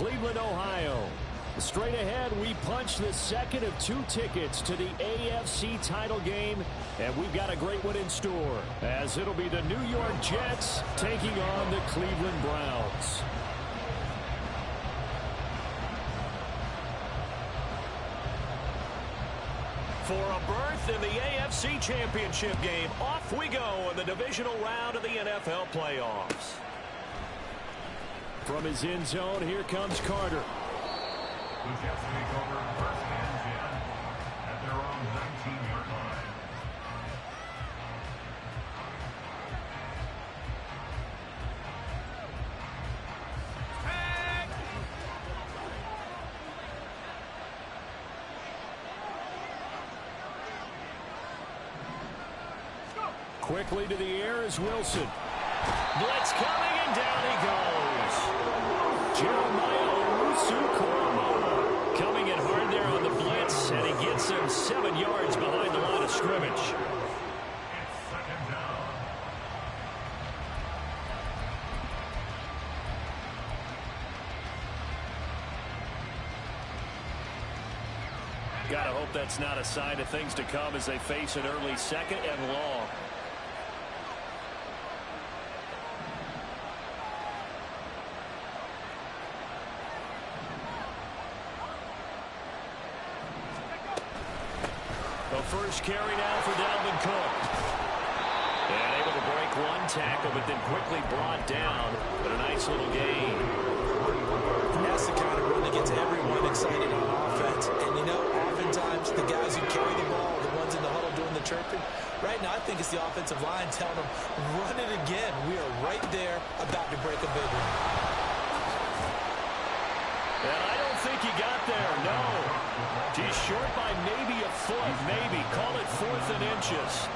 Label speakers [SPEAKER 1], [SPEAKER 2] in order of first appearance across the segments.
[SPEAKER 1] Cleveland, Ohio. Straight ahead, we punch the second of 2 tickets to the AFC title game, and we've got a great one in store, as it'll be the New York Jets taking on the Cleveland Browns. For a berth in the AFC Championship game, off we go in the divisional round of the NFL playoffs. From his end zone, here comes Carter.
[SPEAKER 2] The Jets take over first and 10 at their own 19-yard line.
[SPEAKER 1] Quickly to the air is Wilson. Blitz coming, and down he goes. Jeremiah Owusu-Koramoah coming in hard there on the blitz, and he gets him 7 yards behind the line of scrimmage.
[SPEAKER 2] It's second down.
[SPEAKER 1] Gotta hope that's not a sign of things to come as they face an early second and long. First carry now for Dalvin Cook. And able to break 1 tackle, but then quickly brought down. But a nice little gain.
[SPEAKER 3] That's the kind of run that gets everyone excited on offense. And, you know, oftentimes the guys who carry the ball, the ones in the huddle doing the chirping, right now I think it's the offensive line telling them, run it again. We are right there about to break a big one.
[SPEAKER 1] And I don't think he got there, no. He's short by maybe a foot, maybe. Call it 4th and inches.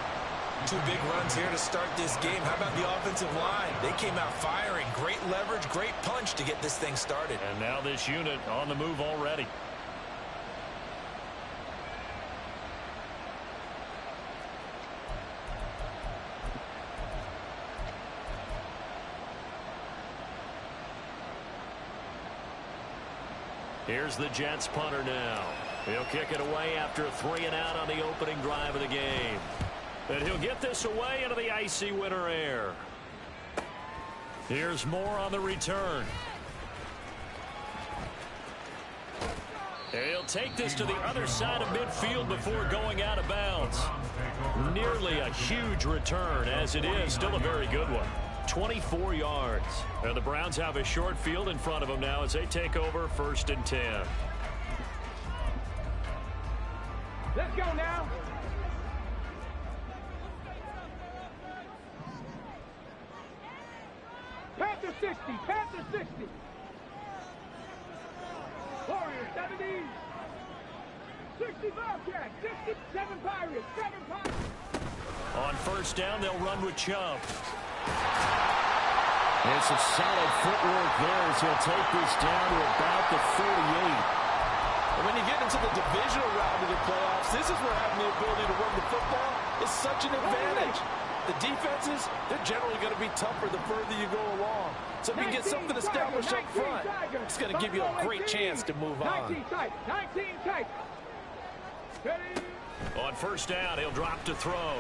[SPEAKER 3] 2 big runs here to start this game. How about the offensive line? They came out firing. Great leverage, great punch to get this thing started.
[SPEAKER 1] And now this unit on the move already. Here's the Jets punter now. He'll kick it away after a 3-and-out on the opening drive of the game. And he'll get this away into the icy winter air. Here's Moore on the return. He'll take this to the other side of midfield before going out of bounds. Nearly a huge return, as it is still a very good one. 24 yards. And the Browns have a short field in front of them now as they take over 1st and 10.
[SPEAKER 4] Let's go now. Panther 60, Panther 60. Warriors 70. 65 Cats, 67 Pirates, 7 Pirates.
[SPEAKER 1] On 1st down, they'll run with Chubb. And some solid footwork there as he'll take this down to about the 38.
[SPEAKER 5] And when you get into the divisional round of the playoffs, this is where having the ability to run the football is such an advantage. The defenses, they're generally going to be tougher the further you go along. So if you get something established up front, it's going to give you a great chance to move on.
[SPEAKER 4] 19 tight, 19 tight.
[SPEAKER 1] On 1st down, he'll drop to throw.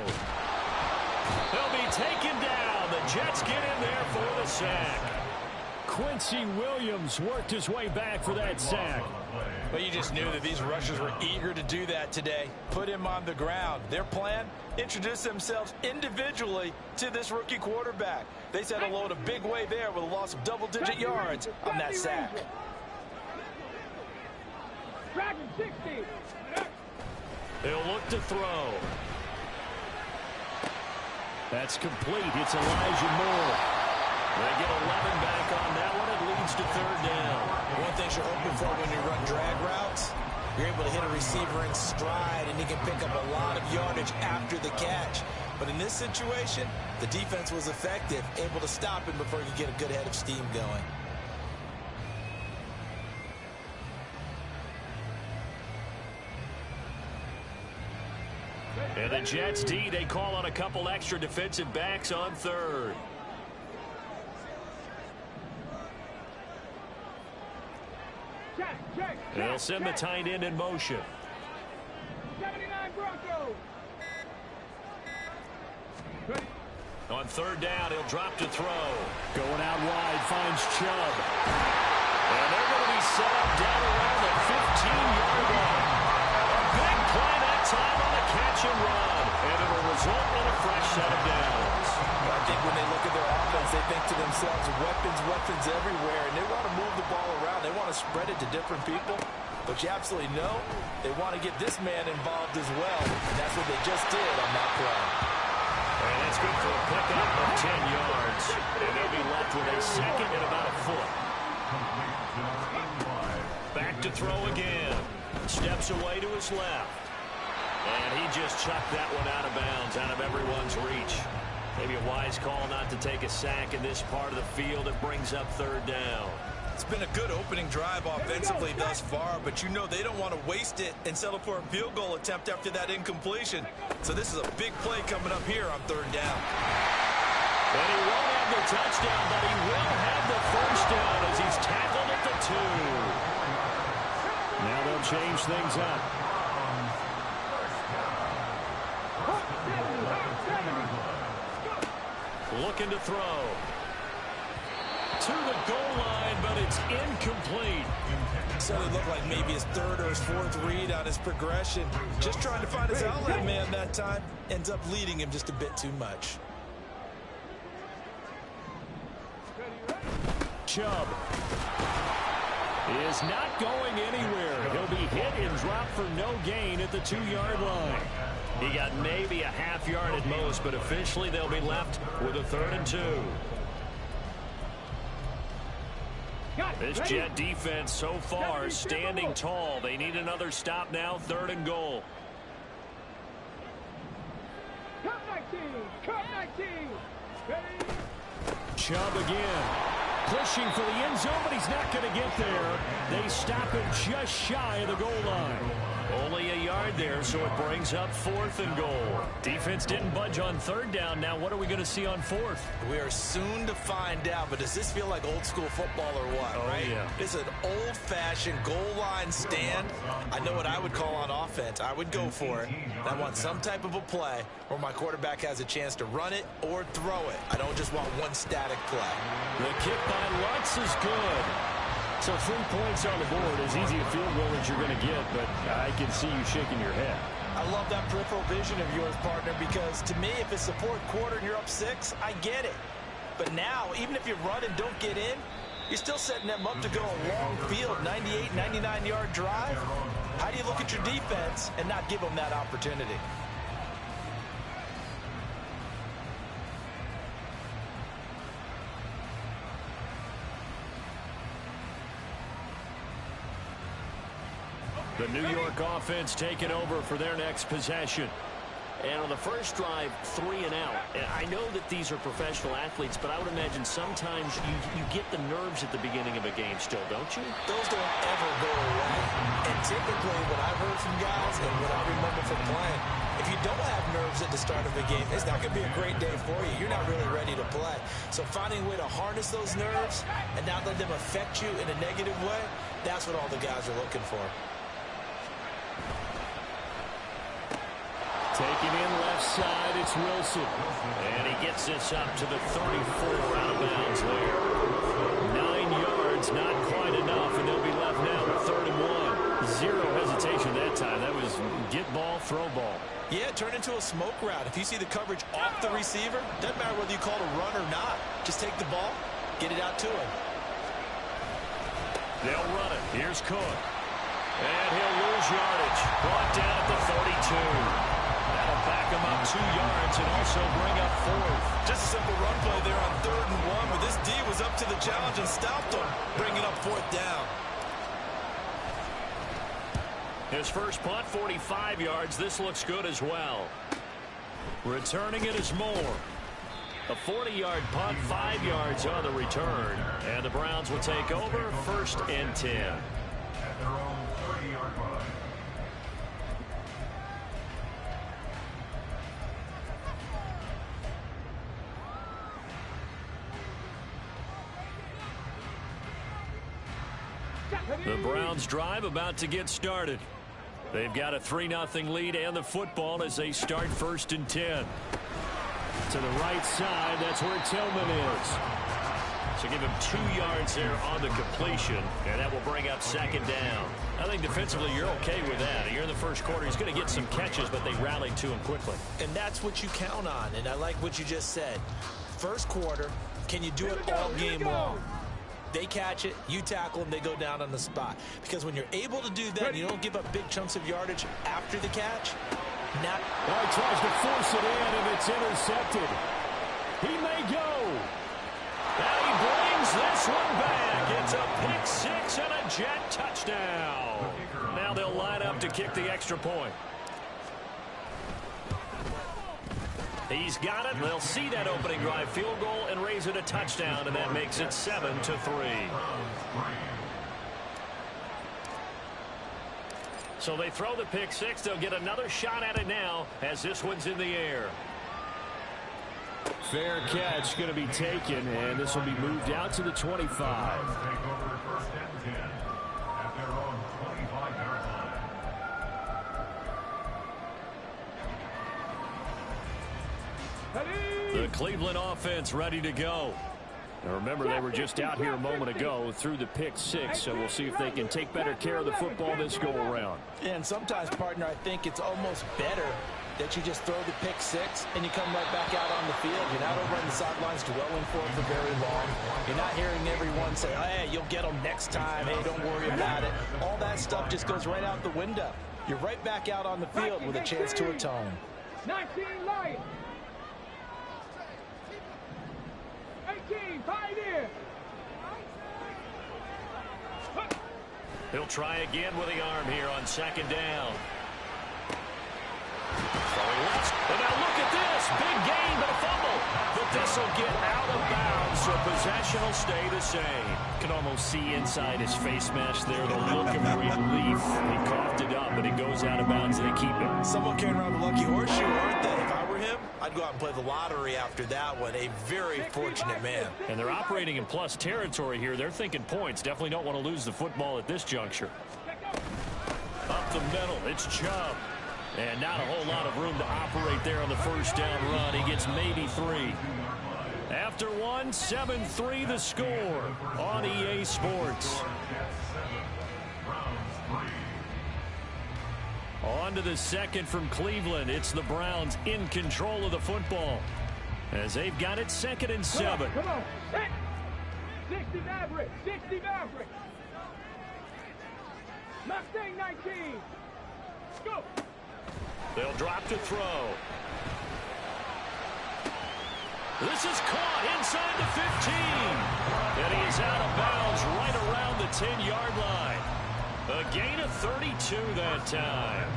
[SPEAKER 1] He'll be taken down. The Jets get in there for the sack. Quincy Williams worked his way back for that sack.
[SPEAKER 3] But you just knew that these rushers were eager to do that today. Put him on the ground. Their plan, introduce themselves individually to this rookie quarterback. They set a load a big way there with a loss of double-digit yards on that sack.
[SPEAKER 4] Dragon 60.
[SPEAKER 1] They'll look to throw. That's complete. It's Elijah Moore. They get 11 back on that one. It leads to 3rd down.
[SPEAKER 3] One thing you're hoping for when you run drag routes, you're able to hit a receiver in stride, and he can pick up a lot of yardage after the catch. But in this situation, the defense was effective, able to stop him before he could get a good head of steam going.
[SPEAKER 1] And the Jets D, they call on a couple extra defensive backs on 3rd. They'll send the tight end in motion.
[SPEAKER 4] 79 Broncos.
[SPEAKER 1] On third down, he'll drop to throw. Going out wide, finds Chubb. And they're going to be set up down around the 15-yard line. A big play that time on the catch and run. And it'll result in a fresh set of downs.
[SPEAKER 5] I think when they look at their offense, they think to themselves, weapons everywhere, and they want to move the ball around. They want to spread it to different people. But you absolutely know they want to get this man involved as well, and that's what they just did on that play.
[SPEAKER 1] And that's good for a pickup of 10 yards. And they'll be left with a second and about a foot. Back to throw again. Steps away to his left. And he just chucked that one out of bounds, out of everyone's reach. Maybe a wise call not to take a sack in this part of the field. It brings up third down.
[SPEAKER 3] It's been a good opening drive offensively thus far, but you know they don't want to waste it and settle for a field goal attempt after that incompletion. So this is a big play coming up here on third down.
[SPEAKER 1] And he won't have the touchdown, but he will have the first down as he's tackled at the 2. Now they'll change things up. Looking to throw. To the goal line, but it's incomplete.
[SPEAKER 3] So it looked like maybe his third or his fourth read on his progression. Just trying to find his outlet man that time. Ends up leading him just a bit too much.
[SPEAKER 1] Chubb is not going anywhere. He'll be hit and dropped for no gain at the 2-yard line. He got maybe a half yard at most, but officially they'll be left with a 3rd and 2. This Jet defense so far standing tall. They need another stop now, 3rd and goal.
[SPEAKER 4] Cut 19. Ready?
[SPEAKER 1] Chubb again. Pushing for the end zone, but he's not going to get there. They stop him just shy of the goal line. Only a yard there, so it brings up 4th and goal. Defense didn't budge on 3rd down. Now what are we going to see on 4th?
[SPEAKER 3] We are soon to find out, but does this feel like old school football or what, right?
[SPEAKER 1] Yeah.
[SPEAKER 3] This is an old-fashioned goal line stand. I know what I would call on offense. I would go for it. I want some type of a play where my quarterback has a chance to run it or throw it. I don't just want one static play.
[SPEAKER 1] The kick by Lutz is good. So 3 points on the board, as easy a field goal as you're going to get, but I can see you shaking your head.
[SPEAKER 3] I love that peripheral vision of yours, partner, because to me, if it's the 4th quarter and you're up 6, I get it. But now, even if you run and don't get in, you're still setting them up to go a long field, 98, 99-yard drive. How do you look at your defense and not give them that opportunity?
[SPEAKER 1] The New York offense taking over for their next possession. And on the first drive, 3 and out. And I know that these are professional athletes, but I would imagine sometimes you get the nerves at the beginning of a game still, don't you?
[SPEAKER 3] Those don't ever go away. And typically, what I've heard from guys and what I remember from playing, if you don't have nerves at the start of a game, it's not going to be a great day for you. You're not really ready to play. So finding a way to harness those nerves and not let them affect you in a negative way, that's what all the guys are looking for.
[SPEAKER 1] Taking in left side, it's Wilson. And he gets this up to the 34, out of bounds there. 9 yards, not quite enough, and they'll be left now with 3rd and 1. Zero hesitation that time. That was get ball, throw ball.
[SPEAKER 3] Yeah, turn into a smoke route. If you see the coverage off the receiver, doesn't matter whether you call it a run or not. Just take the ball, get it out to him.
[SPEAKER 1] They'll run it. Here's Cook. And he'll lose yardage. Brought down at the 42. That'll back him up 2 yards and also bring up 4th.
[SPEAKER 3] Just a simple run play there on 3rd and 1, but this D was up to the challenge and stopped him, bringing up 4th down.
[SPEAKER 1] His first punt, 45 yards. This looks good as well. Returning it is Moore. A 40-yard punt, 5 yards on the return. And the Browns will take over, 1st and 10.
[SPEAKER 2] At their own 30-yard line.
[SPEAKER 1] The Browns drive about to get started. They've got a 3-0 lead and the football as they start 1st and 10. To the right side, that's where Tillman is. So give him 2 yards there on the completion, and that will bring up 2nd down. I think defensively you're okay with that. You're in the first quarter. He's going to get some catches, but they rallied to him quickly.
[SPEAKER 3] And that's what you count on, and I like what you just said. First quarter, can you do it all game long? They catch it, you tackle them, they go down on the spot. Because when you're able to do that, you don't give up big chunks of yardage after the catch. Now
[SPEAKER 1] he tries to force it in, and it's intercepted. He may go. And he brings this one back. It's a pick 6 and a Jet touchdown. Now they'll line up to kick the extra point. He's got it. They'll see that opening drive field goal and raise it a touchdown, and that makes it 7-3. So they throw the pick 6. They'll get another shot at it now as this one's in the air. Fair catch going to be taken, and this will be moved out to the 25.
[SPEAKER 2] Take over 1st and 10 at their own 25-yard line.
[SPEAKER 1] The Cleveland offense ready to go. Now remember, they were just out here a moment ago through the pick 6, so we'll see if they can take better care of the football this go-around.
[SPEAKER 3] And sometimes, partner, I think it's almost better that you just throw the pick 6 and you come right back out on the field. You're not over on the sidelines dwelling for it for very long. You're not hearing everyone say, hey, you'll get them next time. Hey, don't worry about it. All that stuff just goes right out the window. You're right back out on the field with a chance to atone.
[SPEAKER 4] 19 Lions. 18 Pioneer.
[SPEAKER 1] He'll try again with the arm here on 2nd down. And now look at this. Big gain, but a fumble. But this will get out of bounds, so possession will stay the same. Can almost see inside his face mask there, the look of relief. He coughed it up, but it goes out of bounds. They keep it.
[SPEAKER 3] Someone carrying around the lucky horseshoe, aren't they? If I were him, I'd go out and play the lottery after that one. A very fortunate man.
[SPEAKER 1] And they're operating in plus territory here. They're thinking points. Definitely don't want to lose the football at this juncture. Up the middle, it's Chubb. And not a whole lot of room to operate there on the 1st down run. He gets maybe 3. After 1, 7-3 the score on EA Sports. On to the 2nd from Cleveland. It's the Browns in control of the football as they've got it 2nd and 7.
[SPEAKER 4] Come on. 60 Maverick. 60 Maverick. Mustang 19. Go.
[SPEAKER 1] They'll drop to throw. This is caught inside the 15. And he is out of bounds right around the 10-yard line. A gain of 32 that time.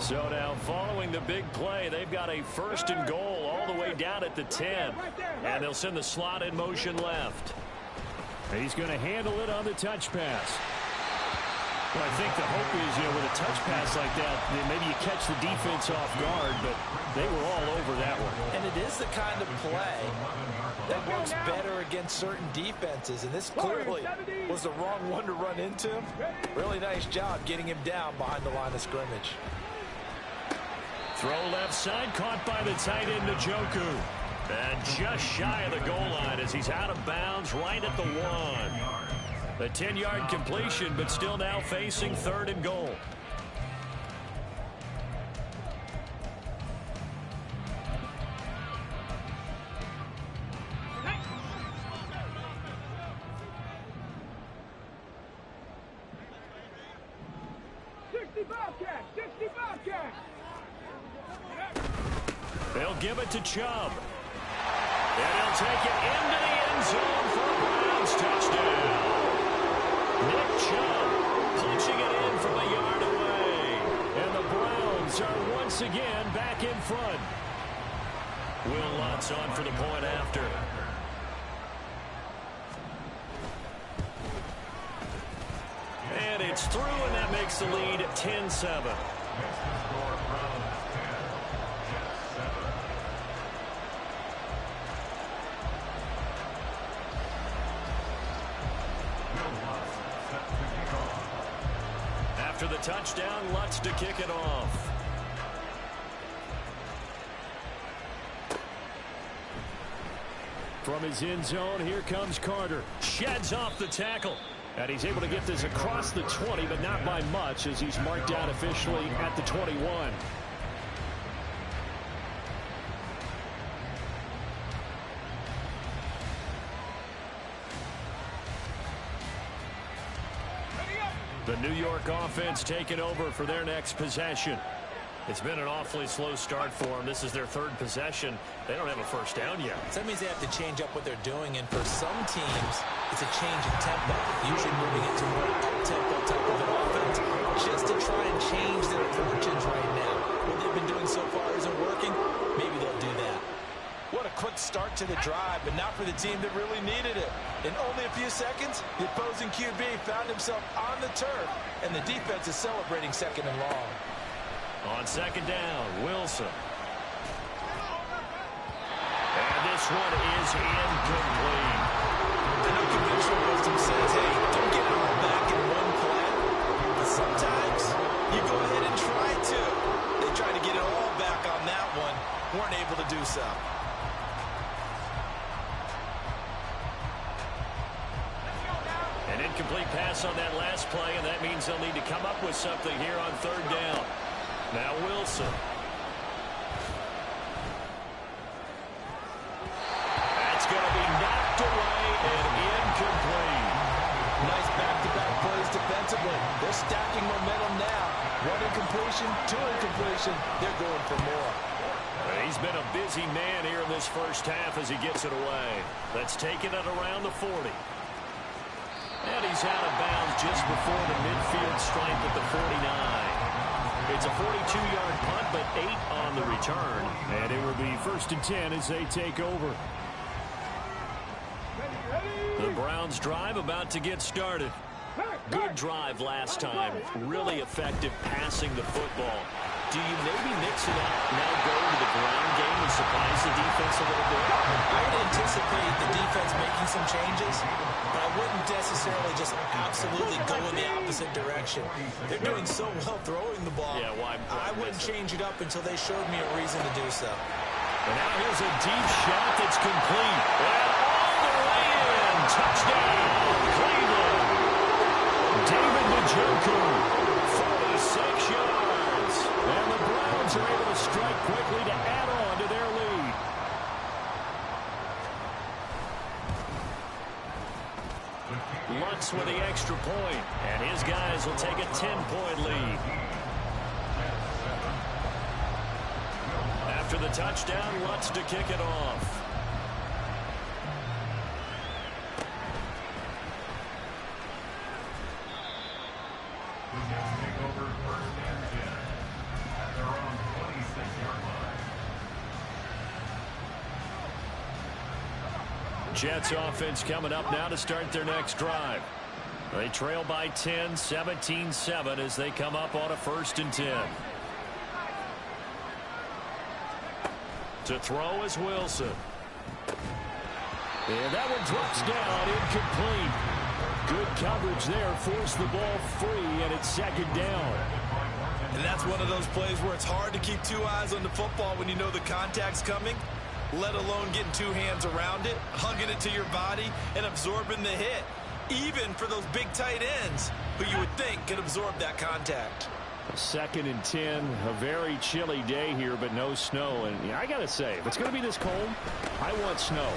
[SPEAKER 1] So now following the big play, they've got a 1st and goal all the way down at the 10. And they'll send the slot in motion left. He's going to handle it on the touch pass. Well, I think the hope is, with a touch pass like that, maybe you catch the defense off guard, but they were all over that one.
[SPEAKER 3] And it is the kind of play that works better against certain defenses, and this clearly was the wrong one to run into him. Really nice job getting him down behind the line of scrimmage.
[SPEAKER 1] Throw left side, caught by the tight end, Njoku. And just shy of the goal line as he's out of bounds right at the 1. A 10-yard completion, but still now facing 3rd and goal. They'll give it to Chubb. And he'll take it into the end zone for a Browns touchdown. Nick Chubb punching it in from a yard away. And the Browns are once again back in front. Will Lutz on for the point after. And it's through, and that makes the lead 10-7. After the touchdown, Lutz to kick it off. From his end zone, here comes Carter. Sheds off the tackle. And he's able to get this across the 20, but not by much, as he's marked down officially at the 21. The New York offense taking over for their next possession. It's been an awfully slow start for them. This is their third possession. They don't have a first down yet.
[SPEAKER 3] So that means they have to change up what they're doing, and for some teams, it's a change in tempo, usually moving into more up-tempo type of an offense, just to try and change their fortunes right now. What they've been doing so far isn't working. Maybe they'll do that.
[SPEAKER 5] What a quick start to the drive, but not for the team that really needed it. In only a few seconds, the opposing QB found himself on the turf, and the defense is celebrating second and long.
[SPEAKER 1] On second down, Wilson. And this one is incomplete.
[SPEAKER 3] I know conventional wisdom says, hey, don't get it all back in one play. But sometimes you go ahead and try to. They tried to get it all back on that one. Weren't able to do so.
[SPEAKER 1] An incomplete pass on that last play, and that means they'll need to come up with something here on third down. Now Wilson. That's going to be knocked away and incomplete.
[SPEAKER 5] Nice back-to-back plays defensively. They're stacking momentum now. One incompletion, two incompletion. They're going for more.
[SPEAKER 1] He's been a busy man here in this first half as he gets it away. That's taken it around the 40. And he's out of bounds just before the midfield stripe at the 49. It's a 42-yard punt, but 8 on the return. And it will be 1st and 10 as they take over. The Browns drive about to get started. Good drive last time. Really effective passing the football. Do you maybe mix it up, now go to the ground game and surprise the defense a little bit?
[SPEAKER 3] I would anticipate the defense making some changes, but I wouldn't necessarily just absolutely go in the opposite direction. They're doing so well throwing the ball.
[SPEAKER 1] Yeah, why
[SPEAKER 3] I wouldn't change it up until they showed me a reason to do so.
[SPEAKER 1] And now here's a deep shot that's complete. And all the way in. Touchdown, Cleveland. David Njoku, 46 yards. And the Browns are able to strike quickly to add on to their lead. Lutz with the extra point, and his guys will take a 10-point lead. After the touchdown, Lutz to kick it off. Jets offense coming up now to start their next drive. They trail by 10, 17-7 as they come up on a 1st and 10. To throw is Wilson. And that one drops down, incomplete. Good coverage there, forced the ball free, and it's 2nd down.
[SPEAKER 5] And that's one of those plays where it's hard to keep two eyes on the football when you know the contact's coming, let alone getting two hands around it, hugging it to your body, and absorbing the hit. Even for those big tight ends who you would think could absorb that contact.
[SPEAKER 1] 2nd and 10, a very chilly day here, but no snow. And yeah, I got to say, if it's going to be this cold, I want snow.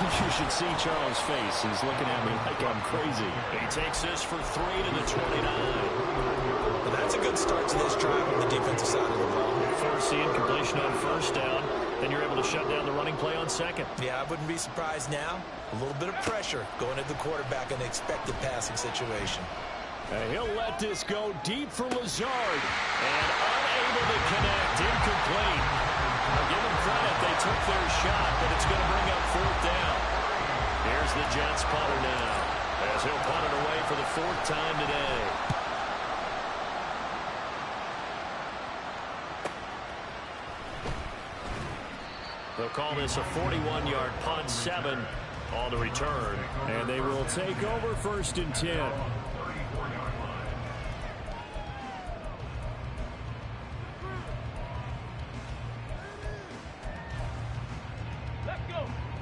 [SPEAKER 1] You should see Charles' face. He's looking at me like I'm crazy. He takes this for 3 to the 29.
[SPEAKER 3] Well, that's a good start to this drive on the defensive side of the ball.
[SPEAKER 1] Force the incompletion on 1st down. Then you're able to shut down the running play on 2nd.
[SPEAKER 3] Yeah, I wouldn't be surprised now. A little bit of pressure going at the quarterback in an expected passing situation.
[SPEAKER 1] And he'll let this go deep for Lazard. And unable to connect. Incomplete. I'll give them credit. They took their shot, but it's going to bring up 4th down. Here's the Jets punter now, as he'll punt it away for the 4th time today. They'll call this a 41-yard punt, 7 on the return. And they will take over 1st and 10.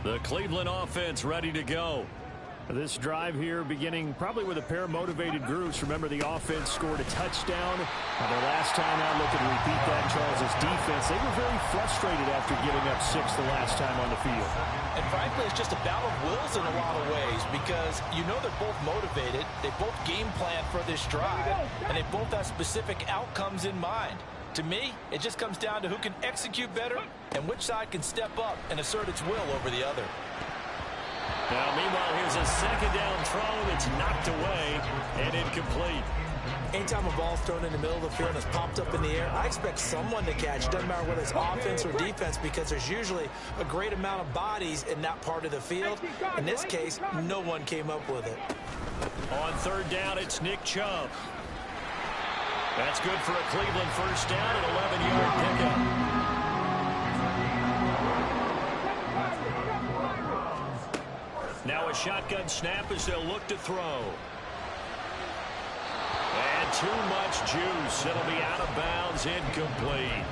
[SPEAKER 1] The Cleveland offense ready to go.
[SPEAKER 6] This drive here beginning probably with a pair of motivated groups. Remember, the offense scored a touchdown. Their last time out, looking to repeat that. Charles' defense, they were very frustrated after giving up 6 the last time on the field.
[SPEAKER 3] And frankly, it's just a battle of wills in a lot of ways because you know they're both motivated. They both game plan for this drive, and they both have specific outcomes in mind. To me, it just comes down to who can execute better and which side can step up and assert its will over the other.
[SPEAKER 1] Now, meanwhile, here's a second down throw that's knocked away and incomplete.
[SPEAKER 3] Anytime a ball's thrown in the middle of the field and it's popped up in the air, I expect someone to catch. Doesn't matter whether it's offense or defense because there's usually a great amount of bodies in that part of the field. In this case, no one came up with it.
[SPEAKER 1] On third down, it's Nick Chubb. That's good for a Cleveland first down, an 11-yard pickup. Now a shotgun snap as they'll look to throw. And too much juice. It'll be out of bounds, incomplete.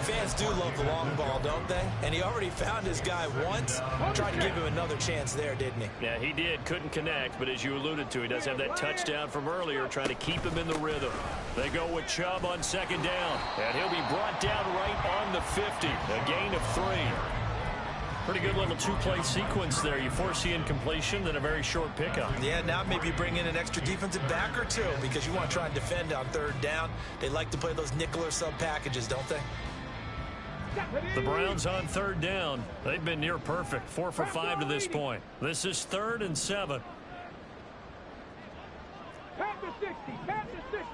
[SPEAKER 3] Fans do love the long ball, don't they? And he already found his guy once. Tried to give him another chance there, didn't he?
[SPEAKER 1] Yeah, he did. Couldn't connect, but as you alluded to, he does have that touchdown from earlier, trying to keep him in the rhythm. They go with Chubb on second down, and he'll be brought down right on the 50. A gain of 3. Pretty good little two-play sequence there. You force the incompletion, then a very short pickup.
[SPEAKER 3] Yeah, now maybe bring in an extra defensive back or two because you want to try and defend on third down. They like to play those nickel or sub packages, don't they?
[SPEAKER 1] The Browns on third down. They've been near perfect. 4 for 5 to this point. This is 3rd and 7.
[SPEAKER 4] Pat the 60. Pat the 60.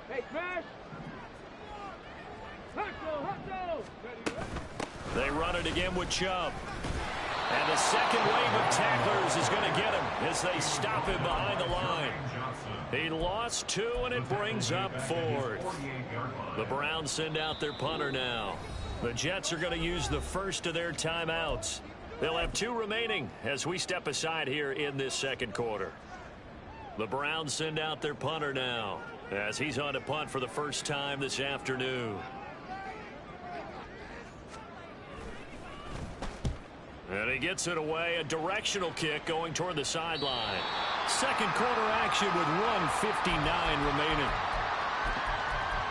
[SPEAKER 4] Hey, Smash. Hustle.
[SPEAKER 1] They run it again with Chubb. And the second wave of tacklers is going to get him as they stop him behind the line. He lost 2, and it brings up 4th. The Browns send out their punter now. The Jets are going to use the first of their timeouts. They'll have 2 remaining as we step aside here in this second quarter. The Browns send out their punter now as he's on to punt for the first time this afternoon. And he gets it away, a directional kick going toward the sideline. Second quarter action with 1:59 remaining.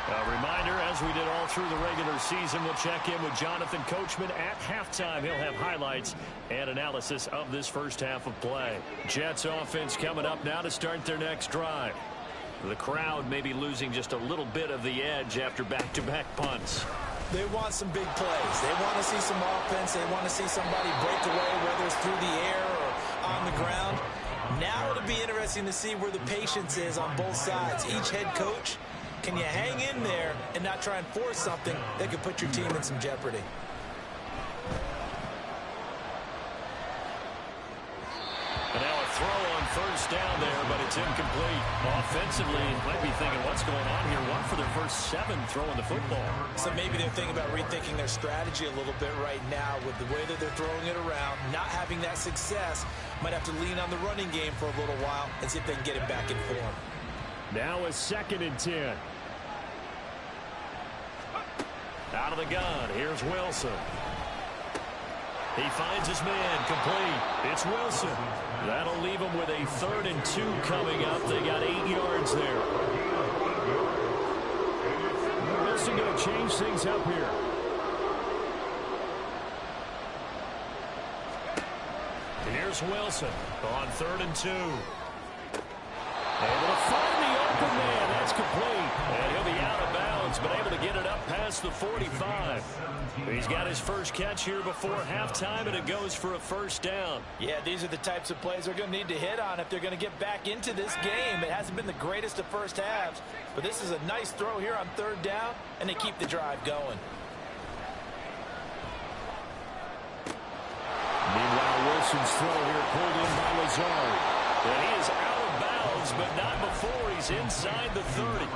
[SPEAKER 1] A reminder, as we did all through the regular season, we'll check in with Jonathan Coachman at halftime. He'll have highlights and analysis of this first half of play. Jets offense coming up now to start their next drive. The crowd may be losing just a little bit of the edge after back-to-back punts.
[SPEAKER 3] They want some big plays. They want to see some offense. They want to see somebody break away, whether it's through the air or on the ground. Now it'll be interesting to see where the patience is on both sides. Each head coach, can you hang in there and not try and force something that could put your team in some jeopardy?
[SPEAKER 1] And now a throw on first down there, but it's incomplete. Offensively, you might be thinking, what's going on here? 1 for their first 7 throwing the football.
[SPEAKER 3] So maybe they're thinking about rethinking their strategy a little bit right now with the way that they're throwing it around, not having that success. Might have to lean on the running game for a little while and see if they can get it back in form.
[SPEAKER 6] Now a 2nd and 10.
[SPEAKER 1] Out of the gun, here's Wilson. He finds his man, complete. It's Wilson. That'll leave him with a 3rd and 2 coming up. They got 8 yards there.
[SPEAKER 6] Wilson going to change things up here.
[SPEAKER 1] Here's Wilson on 3rd and 2. Able to find the open man. That's complete. And he'll be out of bounds, but able to get it up past the 45. He's got his first catch here before halftime, and it goes for a first down.
[SPEAKER 3] Yeah, these are the types of plays they're going to need to hit on if they're going to get back into this game. It hasn't been the greatest of first halves, but this is a nice throw here on 3rd down, and they keep the drive going.
[SPEAKER 6] Meanwhile, Wilson's throw here pulled in by Lazard.
[SPEAKER 1] And he is out of bounds, but not before he's inside the 30.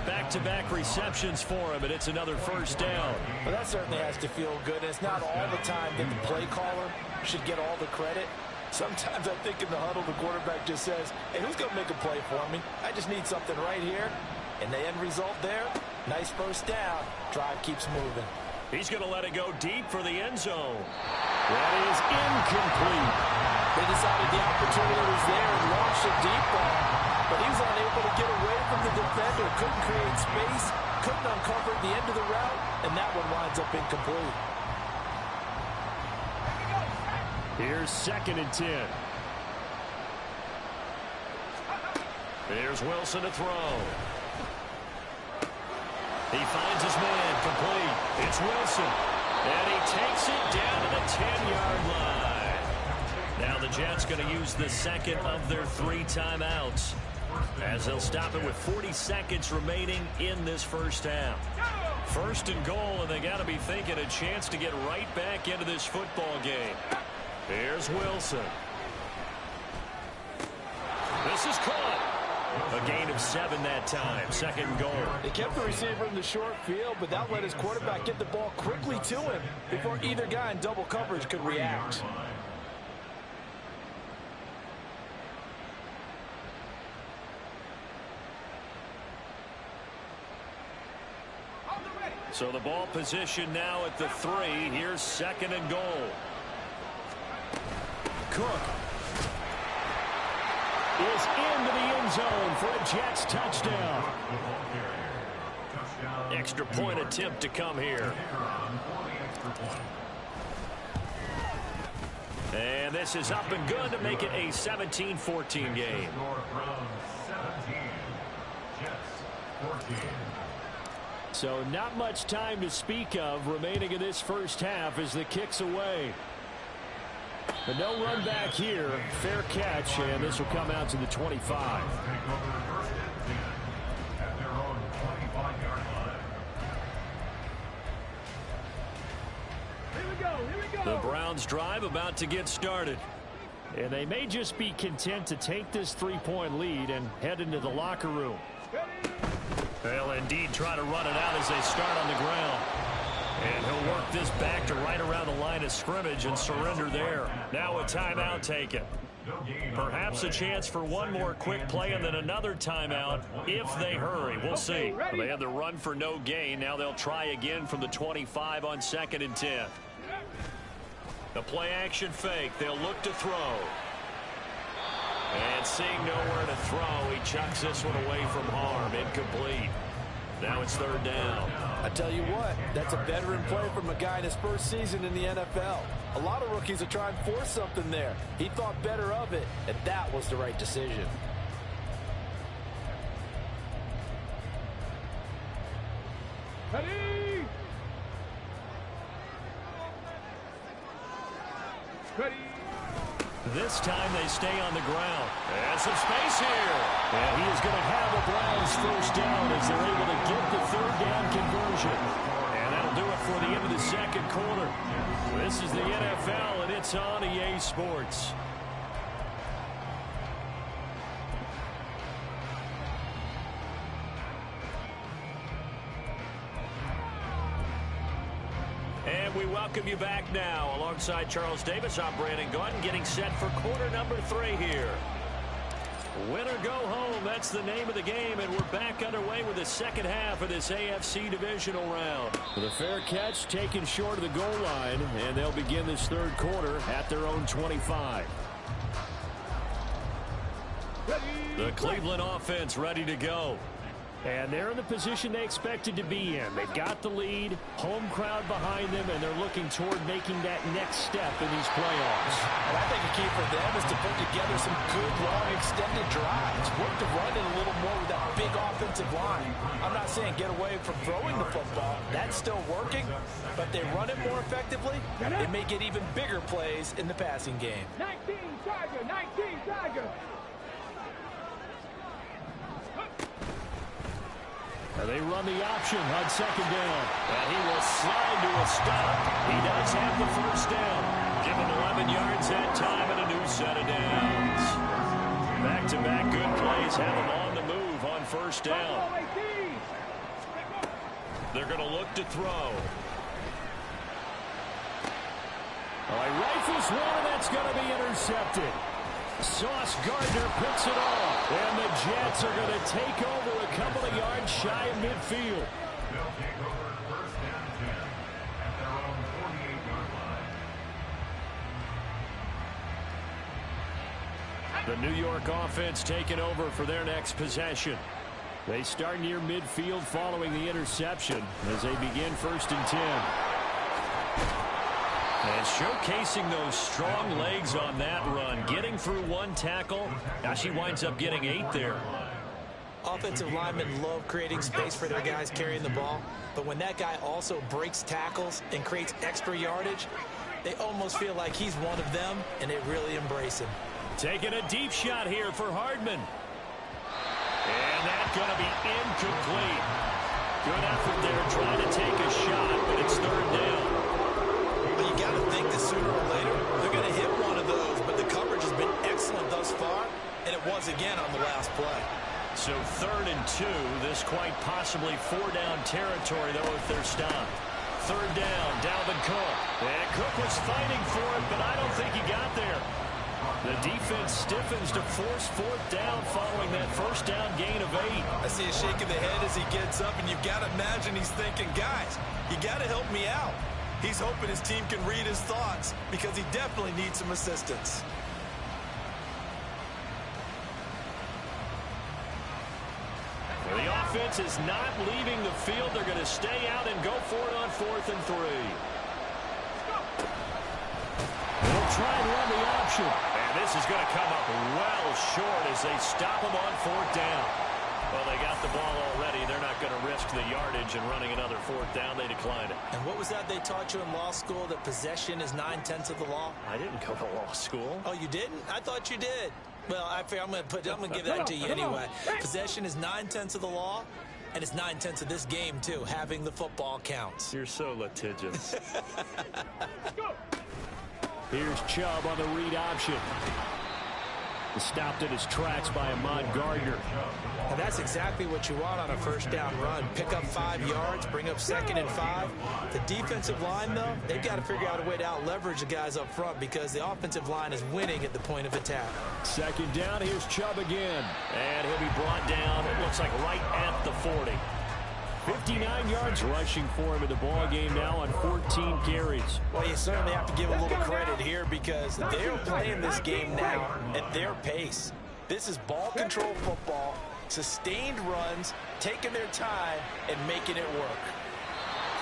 [SPEAKER 1] Back-to-back receptions for him, and it's another first down.
[SPEAKER 3] Well, that certainly has to feel good, and it's not all the time that the play caller should get all the credit. Sometimes I think in the huddle, the quarterback just says, hey, who's going to make a play for me? I just need something right here. And the end result there, nice first down. Drive keeps moving.
[SPEAKER 1] He's going to let it go deep for the end zone. That is incomplete.
[SPEAKER 5] They decided the opportunity was there and launched a deep ball, but he was unable to get away from the defender, couldn't create space, couldn't uncover the end of the route, and that one winds up incomplete.
[SPEAKER 6] Here's 2nd and 10.
[SPEAKER 1] Here's Wilson to throw. He finds his man, complete. It's Wilson. And he takes it down to the 10-yard line. Now the Jets going to use the second of their 3 timeouts, as they'll stop it with 40 seconds remaining in this first half. 1st and goal, and they got to be thinking a chance to get right back into this football game. Here's Wilson. This is caught. A gain of 7 that time. 2nd and goal.
[SPEAKER 5] They kept the receiver in the short field, but that let his quarterback get the ball quickly to him before either guy in double coverage could react.
[SPEAKER 1] So the ball position now at the 3. Here's 2nd and goal.
[SPEAKER 6] Cook is into the end zone for a Jets touchdown.
[SPEAKER 1] Extra point attempt to come here. And this is up and good to make it a 17-14 game.
[SPEAKER 6] So not much time to speak of remaining in this first half as the kick's away. But no run back here. Fair catch, and this will come out to the 25.
[SPEAKER 1] The Browns drive about to get started.
[SPEAKER 6] And they may just be content to take this 3-point lead and head into the locker room.
[SPEAKER 1] They'll indeed try to run it out as they start on the ground. And he'll work this back to right around the line of scrimmage and surrender there. Now a timeout taken. Perhaps a chance for one more quick play and then another timeout if they hurry. We'll see. They had the run for no gain. Now they'll try again from the 25 on 2nd and 10. The play action fake. They'll look to throw. And seeing nowhere to throw, he chucks this one away from harm. Incomplete. Now it's 3rd down.
[SPEAKER 5] I tell you what, that's a veteran play from a guy in his first season in the NFL. A lot of rookies are trying to force something there. He thought better of it, and that was the right decision.
[SPEAKER 4] Ready? Ready?
[SPEAKER 1] This time they stay on the ground. And some space here.
[SPEAKER 6] And he is going to have the Browns first down as they're able to get the 3rd down conversion.
[SPEAKER 1] And that'll do it for the end of the 2nd quarter. This is the NFL, and it's on EA Sports. And we welcome you back now. Alongside Charles Davis, I'm Brandon Gunn, getting set for quarter number 3 here. Win or go home, that's the name of the game, and we're back underway with the second half of this AFC divisional round.
[SPEAKER 6] The fair catch taken short of the goal line, and they'll begin this 3rd quarter at their own 25.
[SPEAKER 1] The Cleveland offense ready to go.
[SPEAKER 6] And they're in the position they expected to be in. They've got the lead, home crowd behind them, and they're looking toward making that next step in these playoffs.
[SPEAKER 5] And I think a key for them is to put together some good, long, extended drives. Work to run it a little more with that big offensive line. I'm not saying get away from throwing the football. That's still working. But they run it more effectively, they may get even bigger plays in the passing game.
[SPEAKER 4] 19 Tiger, 19 Tiger.
[SPEAKER 6] And they run the option on 2nd down.
[SPEAKER 1] And he will slide to a stop. He does have the first down. Give him 11 yards that time and a new set of downs. Back-to-back good plays have him on the move on 1st down. They're going to look to throw.
[SPEAKER 6] He rifles one, and that's going to be intercepted. Sauce Gardner picks it off, and the Jets are going to take over a couple of yards shy of midfield.
[SPEAKER 2] They'll take over 1st and 10 at
[SPEAKER 6] The New York offense taking over for their next possession. They start near midfield following the interception as they begin 1st and 10. And showcasing those strong legs on that run, getting through one tackle. Now she winds up getting 8 there.
[SPEAKER 3] Offensive linemen love creating space for their guys carrying the ball, but when that guy also breaks tackles and creates extra yardage, they almost feel like he's one of them, and they really embrace him.
[SPEAKER 6] Taking a deep shot here for Hardman. And that's going to be incomplete. Good effort there trying to take a shot, but it's 3rd down.
[SPEAKER 3] Well, you got to think that sooner or later they're going to hit one of those, but the coverage has been excellent thus far, and it was again on the last play.
[SPEAKER 6] So 3rd and 2, this quite possibly 4-down territory, though, if they're stopped. 3rd down, Dalvin Cook. And Cook was fighting for it, but I don't think he got there. The defense stiffens to force 4th down following that 1st down gain of 8.
[SPEAKER 3] I see a shake of the head as he gets up, and you've got to imagine he's thinking, guys, you got to help me out. He's hoping his team can read his thoughts because he definitely needs some assistance.
[SPEAKER 6] The offense is not leaving the field. They're going to stay out and go for it on 4th and 3. They'll try and run the option. And this is going to come up well short as they stop him on 4th down. Well, they got the ball already. They're not going to risk the yardage and running another 4th down. They declined it. And what was that they taught you in law school, that possession is 9/10 of the law? I didn't go to law school. Oh, you didn't? I thought you did. Well, I'm going to give that to you anyway. Possession is 9/10 of the law, and it's 9/10 of this game, too. Having the football counts. You're so litigious. Here's Chubb on the read option. Stopped in his tracks by Ahmad Gardner. And that's exactly what you want on a 1st down run. Pick up 5 yards, bring up 2nd and 5. The defensive line, though, they've got to figure out a way to out-leverage the guys up front because the offensive line is winning at the point of attack. 2nd down, here's Chubb again. And he'll be brought down, it looks like right at the 40. 59 yards rushing for him in the ball game now on 14 carries. Well, you certainly have to give a little credit here because they're playing this game now at their pace. This is ball control football, sustained runs, taking their time, and making it work.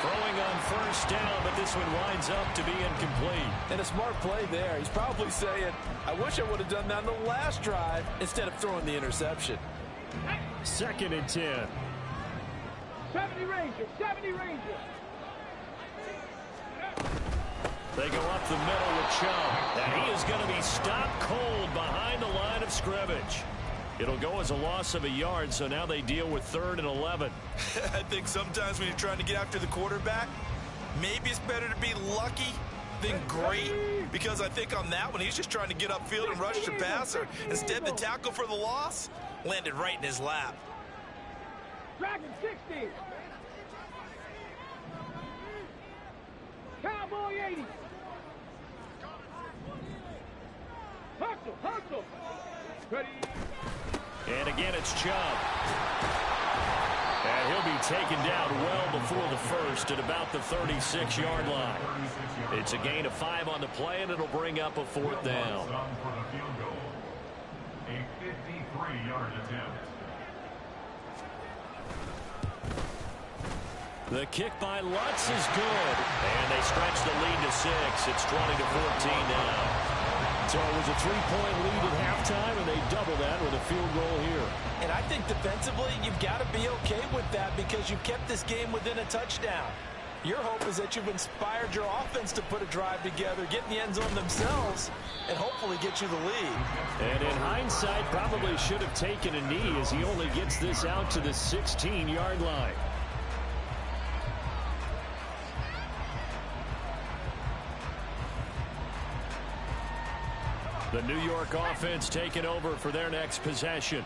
[SPEAKER 6] Throwing on 1st down, but this one winds up to be incomplete. And a smart play there. He's probably saying, I wish I would have done that on the last drive instead of throwing the interception. 2nd and 10.
[SPEAKER 4] 70 Ranger, 70 Ranger.
[SPEAKER 6] They go up the middle with Chubb. And he is going to be stopped cold behind the line of scrimmage. It'll go as a loss of a yard, so now they deal with 3rd and 11.
[SPEAKER 3] I think sometimes when you're trying to get after the quarterback, maybe it's better to be lucky than great, because I think on that one, he's just trying to get upfield and rush the passer. Instead, the tackle for the loss landed right in his lap.
[SPEAKER 4] Dragon 60. Cowboy 80. Hustle. Ready.
[SPEAKER 6] And again, it's Chubb. And he'll be taken down well before the 1st at about the 36-yard line. It's a gain of 5 on the play, and it'll bring up a 4th down.
[SPEAKER 2] A 53-yard attempt.
[SPEAKER 6] The kick by Lutz is good. And they stretch the lead to 6. It's 20-14 now. So it was a 3-point lead at halftime, and they double that with a field goal here. And I think defensively, you've got to be okay with that because you've kept this game within a touchdown. Your hope is that you've inspired your offense to put a drive together, get in the end zone themselves, and hopefully get you the lead. And in hindsight, probably should have taken a knee as he only gets this out to the 16-yard line. The New York offense taking over for their next possession.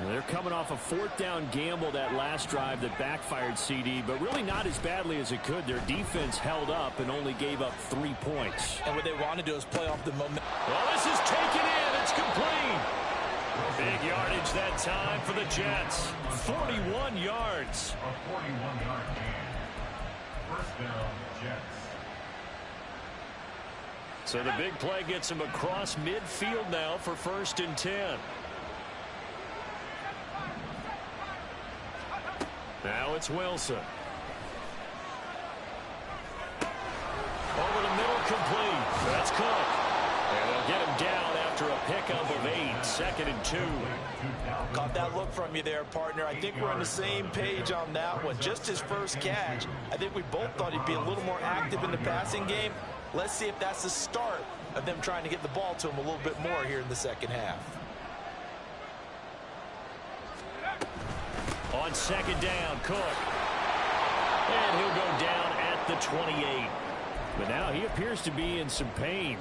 [SPEAKER 6] And they're coming off a 4th down gamble that last drive that backfired CD, but really not as badly as it could. Their defense held up and only gave up 3 points. And what they want to do is play off the momentum. Well, this is taken in. It's complete. Big yardage that time for the Jets. 41 yards.
[SPEAKER 2] A 41-yard gain. 1st down, Jets.
[SPEAKER 1] So the big play gets him across midfield now for 1st and 10. Now it's Wilson. Over the middle, complete. That's Cook. And they'll get him down after a pickup of 8. 2nd and 2.
[SPEAKER 3] Caught that look from you there, partner. I think we're on the same page on that one. Just his first catch. I think we both thought he'd be a little more active in the passing game. Let's see if that's the start of them trying to get the ball to him a little bit more here in the second half.
[SPEAKER 1] On 2nd down, Cook. And he'll go down at the 28.
[SPEAKER 6] But now he appears to be in some pain.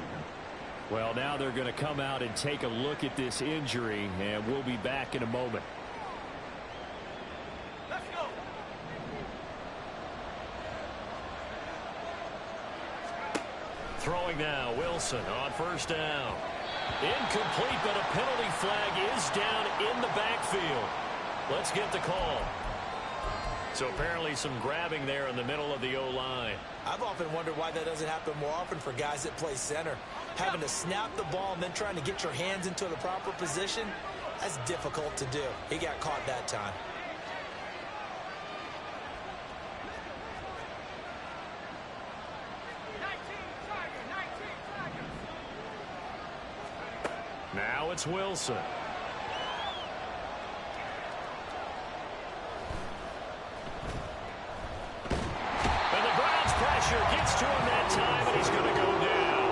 [SPEAKER 6] Well, now they're going to come out and take a look at this injury, and we'll be back in a moment.
[SPEAKER 4] Let's go.
[SPEAKER 1] Throwing now, Wilson on 1st down. Incomplete, but a penalty flag is down in the backfield. Let's get the call. So apparently some grabbing there in the middle of the O-line.
[SPEAKER 3] I've often wondered why that doesn't happen more often for guys that play center. Having to snap the ball and then trying to get your hands into the proper position, that's difficult to do. He got caught that time.
[SPEAKER 1] Now it's Wilson. Gets to him that time, and he's going to go down.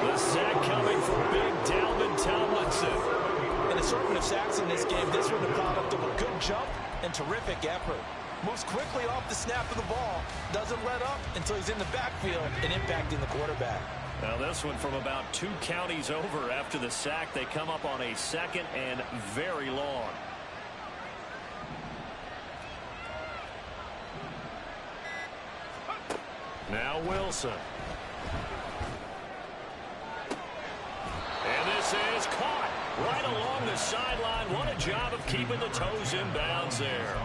[SPEAKER 1] The sack coming from big Dalvin Tomlinson.
[SPEAKER 3] An assortment of sacks in this game. This one the product of a good jump and terrific effort. Moves quickly off the snap of the ball. Doesn't let up until he's in the backfield and impacting the quarterback.
[SPEAKER 1] Now this one from about 2 counties over after the sack. They come up on a 2nd and very long. Now Wilson. And this is caught right along the sideline. What a job of keeping the toes in bounds there.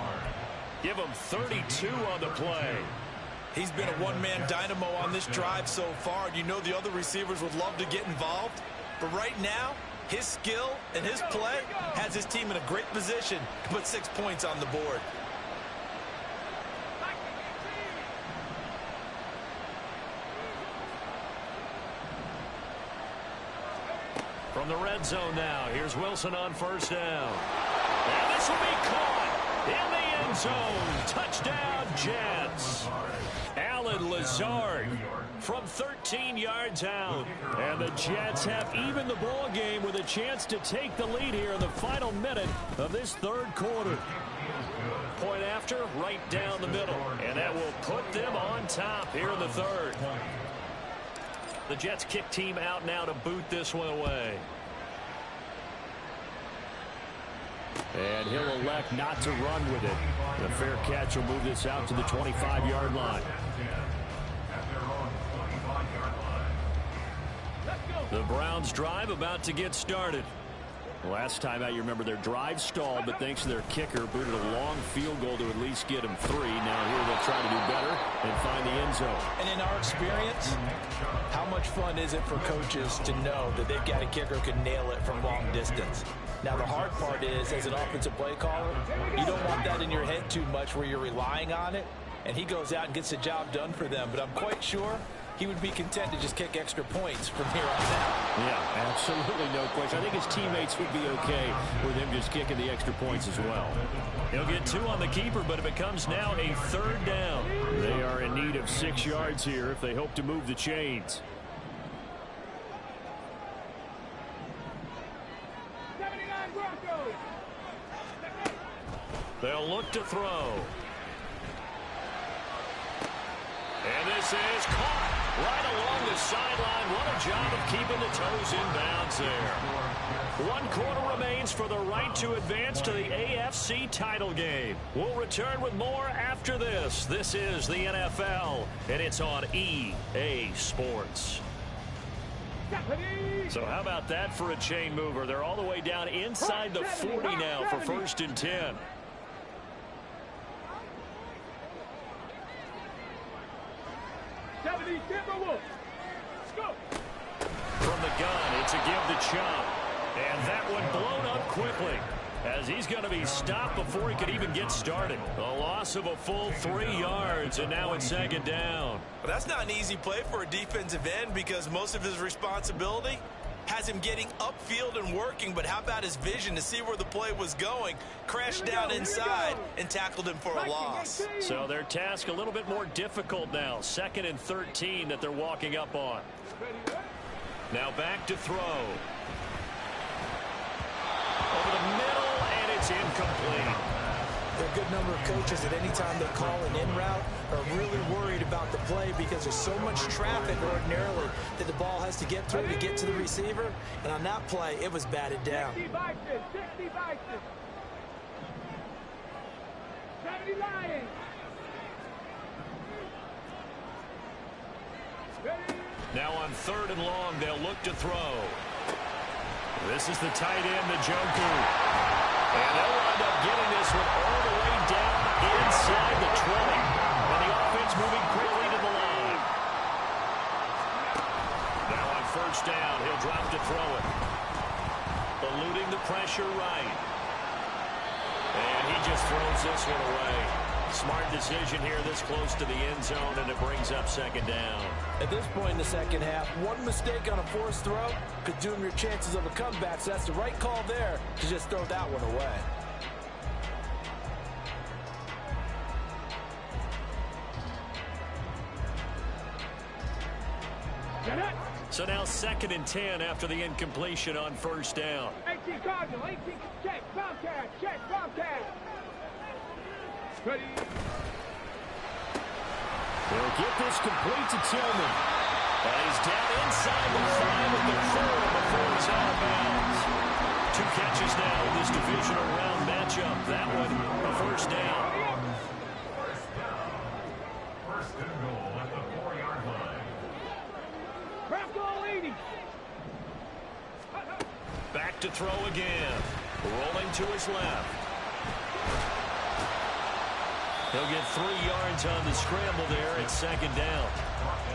[SPEAKER 1] Give him 32 on the play.
[SPEAKER 3] He's been a one-man dynamo on this drive so far. You know the other receivers would love to get involved. But right now, his skill and his play has his team in a great position to put 6 points on the board.
[SPEAKER 1] From the red zone now, here's Wilson on 1st down. And this will be caught in the end zone. Touchdown, Jets. Alan Lazard from 13 yards out. And the Jets have evened the ball game with a chance to take the lead here in the final minute of this 3rd quarter. Point after, right down the middle. And that will put them on top here in the 3rd. The Jets kick team out now to boot this one away.
[SPEAKER 6] And he'll elect not to run with it. The fair catch will move this out to the 25-yard line.
[SPEAKER 1] The Browns drive about to get started.
[SPEAKER 6] Last time out, you remember their drive stalled, but thanks to their kicker, booted a long field goal to at least get them 3. Now here they'll try to do better and find the end zone.
[SPEAKER 3] And in our experience, how much fun is it for coaches to know that they've got a kicker who can nail it from long distance? Now the hard part is, as an offensive play caller, you don't want that in your head too much where you're relying on it, and he goes out and gets the job done for them. But I'm quite sure he would be content to just kick extra points from here on out.
[SPEAKER 6] Yeah, absolutely no question. I think his teammates would be okay with him just kicking the extra points as well.
[SPEAKER 1] He'll get 2 on the keeper, but it becomes now a 3rd down.
[SPEAKER 6] They are in need of 6 yards here if they hope to move the chains.
[SPEAKER 4] 79 Broncos.
[SPEAKER 1] They'll look to throw. And this is caught right along the sideline. What a job of keeping the toes in bounds there. 1 quarter remains for the right to advance to the AFC title game. We'll return with more after this. This is the NFL, and it's on EA Sports. So how about that for a chain mover? They're all the way down inside the 40 now for 1st and 10. From the gun, it's a give to Chubb. And that one blown up quickly, as he's going to be stopped before he could even get started. A loss of a full 3 yards, and now it's second down.
[SPEAKER 3] Well, that's not an easy play for a defensive end because most of his responsibility has him getting upfield and working, but how about his vision to see where the play was going? Crashed down inside and tackled him for a loss.
[SPEAKER 1] So their task a little bit more difficult now. 2nd and 13 that they're walking up on. Now back to throw. Over the middle, and it's incomplete.
[SPEAKER 3] There are a good number of coaches at any time they call an in route are really worried about the play because there's so much traffic ordinarily that the ball has to get through to get to the receiver. And on that play, it was batted down.
[SPEAKER 4] 60 Vikings. 70 Lions.
[SPEAKER 1] Now on 3rd and long, they'll look to throw. This is the tight end, Njoku. And they'll wind up getting this one all the way down inside the 20. And the offense moving quickly to the line. Now on 1st down, he'll drop to throw it. Eluding the pressure right. And he just throws this one away. Smart decision here this close to the end zone, and it brings up 2nd down.
[SPEAKER 5] At this point in the second half, one mistake on a forced throw could doom your chances of a comeback, so that's the right call there to just throw that one away.
[SPEAKER 1] So now 2nd and 10 after the incompletion on 1st down.
[SPEAKER 4] 18 Cardinal, 18 check, Bobcat. Ready.
[SPEAKER 1] They'll get this complete to Tillman. And he's down inside the 5 at the 4 before he's out of bounds. 2 catches now in this divisional round matchup. That one, a 1st down.
[SPEAKER 2] First and goal at the 4-yard line.
[SPEAKER 4] Bronco 80.
[SPEAKER 1] Back to throw again. Rolling to his left. He'll get 3 yards on the scramble there at 2nd down.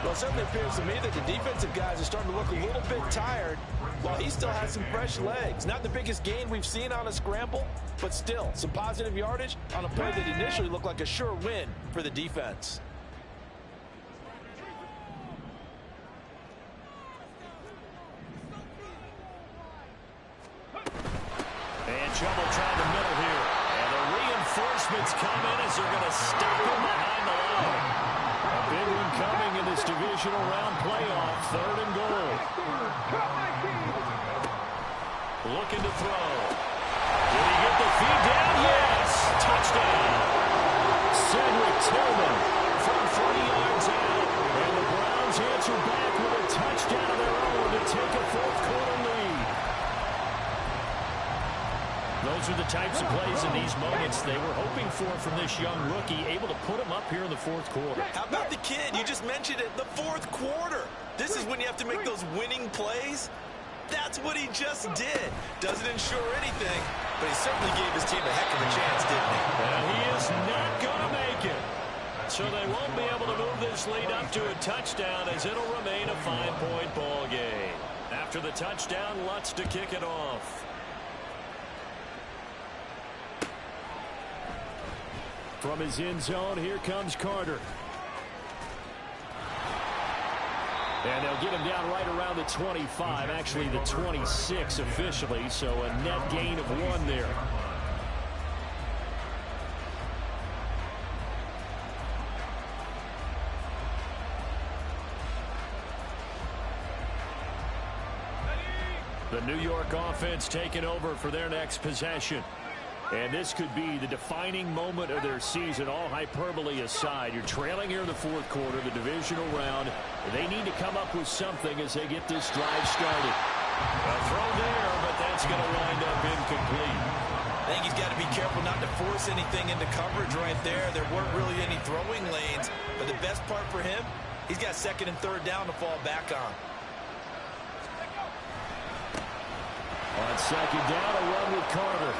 [SPEAKER 5] Well, it certainly appears to me that the defensive guys are starting to look a little bit tired while he still has some fresh legs. Not the biggest gain we've seen on a scramble, but still some positive yardage on a play that initially looked like a sure win for the defense.
[SPEAKER 1] And trouble trying the middle here. And the reinforcements come in as they're going to stop him behind the line. A big one coming in this divisional round playoff. 3rd and goal. Looking to throw. Did he get the feed down? Yes. Touchdown. Cedric Tillman from 40 yards out. And the Browns answer back with a touchdown of their own to take a 4th quarter lead. Those are the types of plays in these moments they were hoping for from this young rookie, able to put him up here in the 4th quarter.
[SPEAKER 3] How about the kid? You just mentioned it, the 4th quarter. This is when you have to make those winning plays. That's what he just did. Doesn't ensure anything, but he certainly gave his team a heck of a chance, didn't he?
[SPEAKER 1] And he is not going to make it. So they won't be able to move this lead up to a touchdown as it'll remain a 5-point ball game. After the touchdown, Lutz to kick it off. From his end zone, here comes Carter. And they'll get him down right around the 25, actually the 26 officially, so a net gain of 1 there. The New York offense taking over for their next possession. And this could be the defining moment of their season, all hyperbole aside. You're trailing here in the 4th quarter, the divisional round. They need to come up with something as they get this drive started. A throw there, but that's going to wind up incomplete.
[SPEAKER 3] I think he's got to be careful not to force anything into coverage right there. There weren't really any throwing lanes, but the best part for him, he's got 2nd and 3rd down to fall back on.
[SPEAKER 1] On 2nd down, a run with Carter.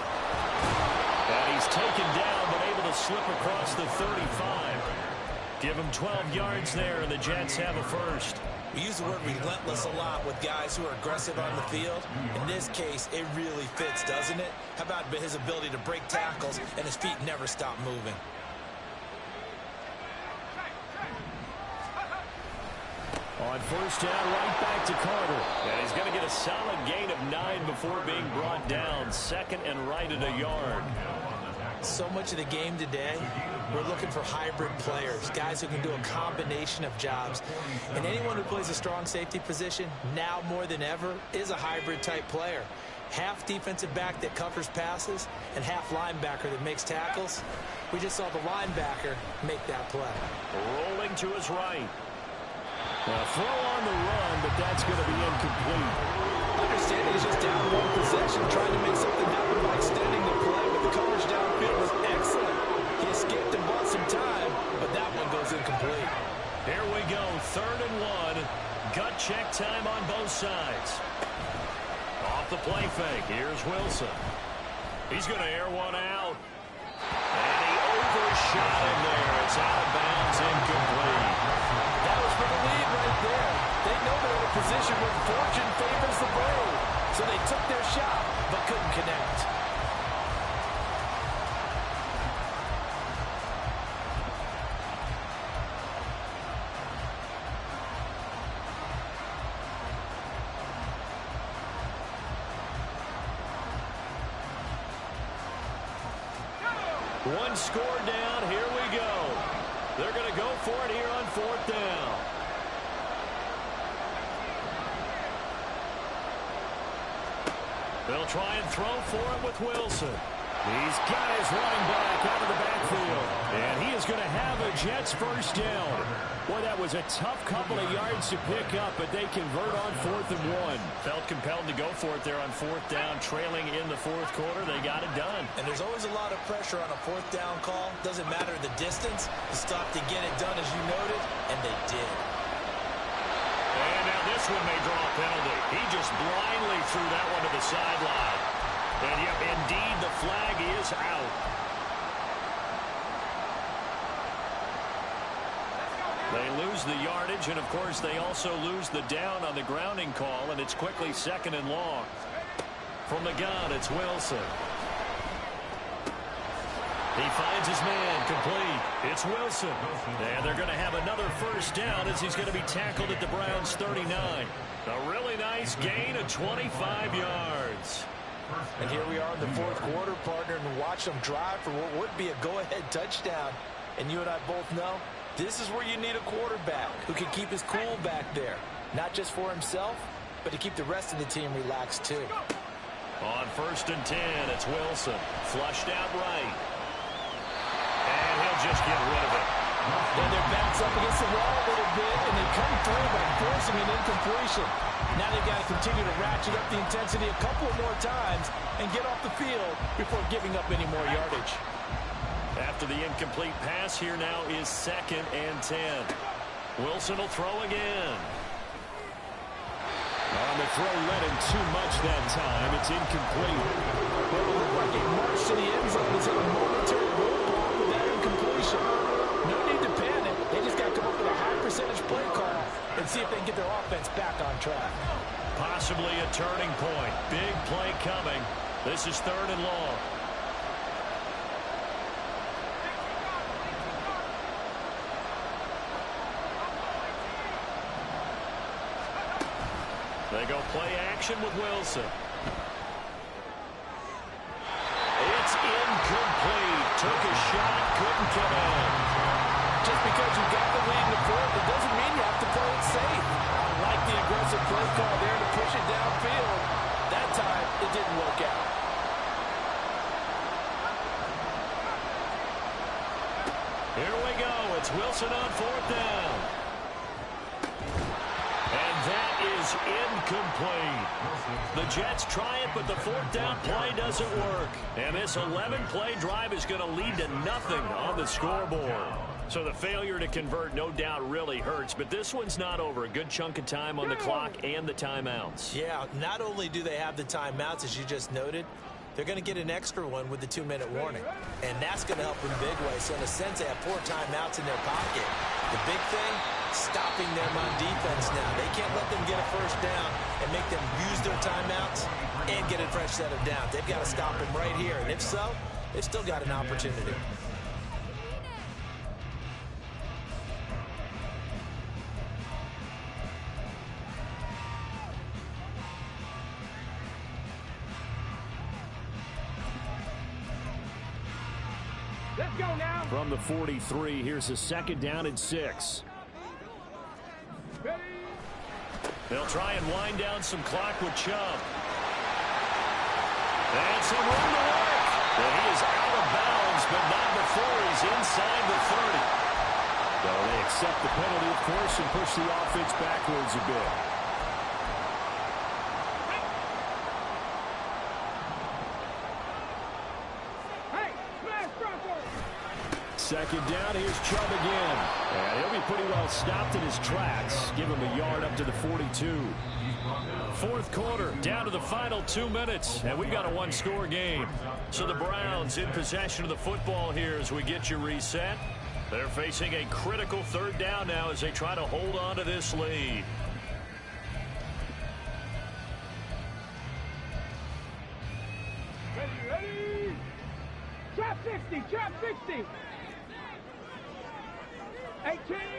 [SPEAKER 1] And he's taken down, but able to slip across the 35. Give him 12 yards there, and the Jets have a 1st.
[SPEAKER 3] We use the word relentless a lot with guys who are aggressive on the field. In this case, it really fits, doesn't it? How about his ability to break tackles and his feet never stop moving?
[SPEAKER 6] On first down, right back to Carter. And he's going to get a solid gain of 9 before being brought down. Second and right at a yard.
[SPEAKER 3] So much of the game today, we're looking for hybrid players, guys who can do a combination of jobs. And anyone who plays a strong safety position, now more than ever, is a hybrid type player. Half defensive back that covers passes and half linebacker that makes tackles. We just saw the linebacker make that play.
[SPEAKER 6] Rolling to his right. A throw on the run, but that's going to be incomplete.
[SPEAKER 5] Understanding he's just down one possession, trying to make something happen by extending the play, but the coverage downfield was excellent. He escaped and bought some time, but that one goes incomplete.
[SPEAKER 6] Here we go, 3rd and 1. Gut check time on both sides. Off the play fake, here's Wilson. He's going to air one out. And he overshot him there. It's out of bounds, incomplete.
[SPEAKER 5] That was for the lead right there. They know they're in a position where fortune favors the brave. So they took their shot, but couldn't connect.
[SPEAKER 6] One score down, here we go. They're going to go for it here on 4th down. They'll try and throw for it with Wilson. He's got his running back out of the backfield. And he is going to have a Jets first down. Boy, that was a tough couple of yards to pick up, but they convert on 4th and 1. Felt compelled to go for it there on 4th down, trailing in the 4th quarter. They got it done.
[SPEAKER 3] And there's always a lot of pressure on a 4th down call. Doesn't matter the distance. You stop to get it done, as you noted, and they did.
[SPEAKER 6] And now this one may draw a penalty. He just blindly threw that one to the sideline. And yep, indeed, the flag is out. They lose the yardage, and of course they also lose the down on the grounding call, and it's quickly 2nd and long. From the gun, it's Wilson. He finds his man, complete. It's Wilson. And they're going to have another first down as he's going to be tackled at the Browns' 39. A really nice gain of 25 yards.
[SPEAKER 5] And here we are in the 4th quarter, partner, and watch them drive for what would be a go-ahead touchdown. And you and I both know this is where you need a quarterback who can keep his cool back there. Not just for himself, but to keep the rest of the team relaxed too.
[SPEAKER 6] On 1st and 10, it's Wilson. Flushed out right. And he'll just get rid of it.
[SPEAKER 5] And they're bounced up against the wall a little bit, and they come through by forcing an incompletion. Now they've got to continue to ratchet up the intensity a couple more times and get off the field before giving up any more yardage.
[SPEAKER 6] After the incomplete pass, here now is 2nd and 10. Wilson will throw again. On the throw, led him too much that time. It's incomplete.
[SPEAKER 5] Well, it looked like it marched to the end zone. It's a momentary roadblock with that incompletion. No need to panic. They just got to come up with a high percentage play call and see if they can get their offense back on track.
[SPEAKER 6] Possibly a turning point. Big play coming. This is 3rd and long. They go play action with Wilson. It's incomplete. Took a shot, couldn't get in.
[SPEAKER 5] Just because you got the lead in the 4th, it doesn't mean you have to play it safe. I like the aggressive play call there to push it downfield. That time, it didn't work out.
[SPEAKER 6] Here we go. It's Wilson on 4th down. And that is incomplete. The Jets try it, but the 4th down play doesn't work. And this 11-play drive is going to lead to nothing on the scoreboard. So the failure to convert, no doubt, really hurts. But this one's not over. A good chunk of time on the clock and the timeouts.
[SPEAKER 3] Yeah, not only do they have the timeouts, as you just noted, they're going to get an extra one with the 2-minute warning. And that's going to help in a big way. So in a sense, they have 4 timeouts in their pocket. The big thing, stopping them on defense now. They can't let them get a first down and make them use their timeouts and get a fresh set of downs. They've got to stop them right here. And if so, they've still got an opportunity.
[SPEAKER 4] Let's go now.
[SPEAKER 6] From the 43, here's a 2nd down and 6.
[SPEAKER 4] Ready?
[SPEAKER 1] They'll try and wind down some clock with Chubb. And some room to work. Well, he is out of bounds, but not before he's inside the 30.
[SPEAKER 6] Well, they accept the penalty, of course, and push the offense backwards a bit.
[SPEAKER 4] Hey, smash Bronco.
[SPEAKER 6] 2nd down, here's Chubb again. And he'll be pretty well stopped in his tracks. Give him a yard up to the 42.
[SPEAKER 1] 4th quarter, down to the final 2 minutes, and we've got a one-score game. So the Browns in possession of the football here as we get you reset. They're facing a critical 3rd down now as they try to hold on to this lead.
[SPEAKER 4] Ready, ready. Trap 60, trap 60. 18,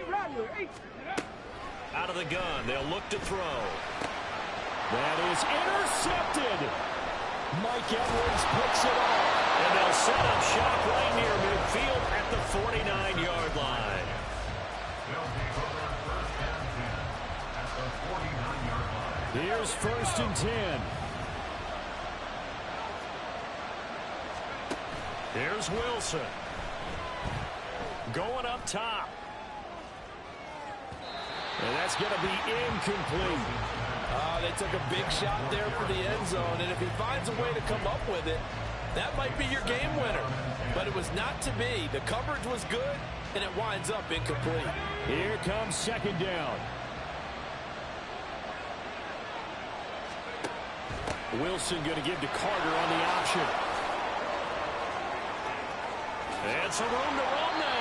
[SPEAKER 4] Rodney, 8.
[SPEAKER 1] Out of the gun, they'll look to throw.
[SPEAKER 6] That is intercepted. Mike Edwards picks it off.
[SPEAKER 1] And they'll set up shop right near midfield at the 49-yard line.
[SPEAKER 2] They'll take over 1st and 10 at the 49-yard line.
[SPEAKER 6] Here's 1st and 10.
[SPEAKER 1] Here's Wilson. Going up top.
[SPEAKER 6] And that's going to be incomplete.
[SPEAKER 5] They took a big shot there for the end zone, and if he finds a way to come up with it, that might be your game winner. But it was not to be. The coverage was good, and it winds up incomplete.
[SPEAKER 6] Here comes 2nd down. Wilson going to give to Carter on the option.
[SPEAKER 1] And some room to run now.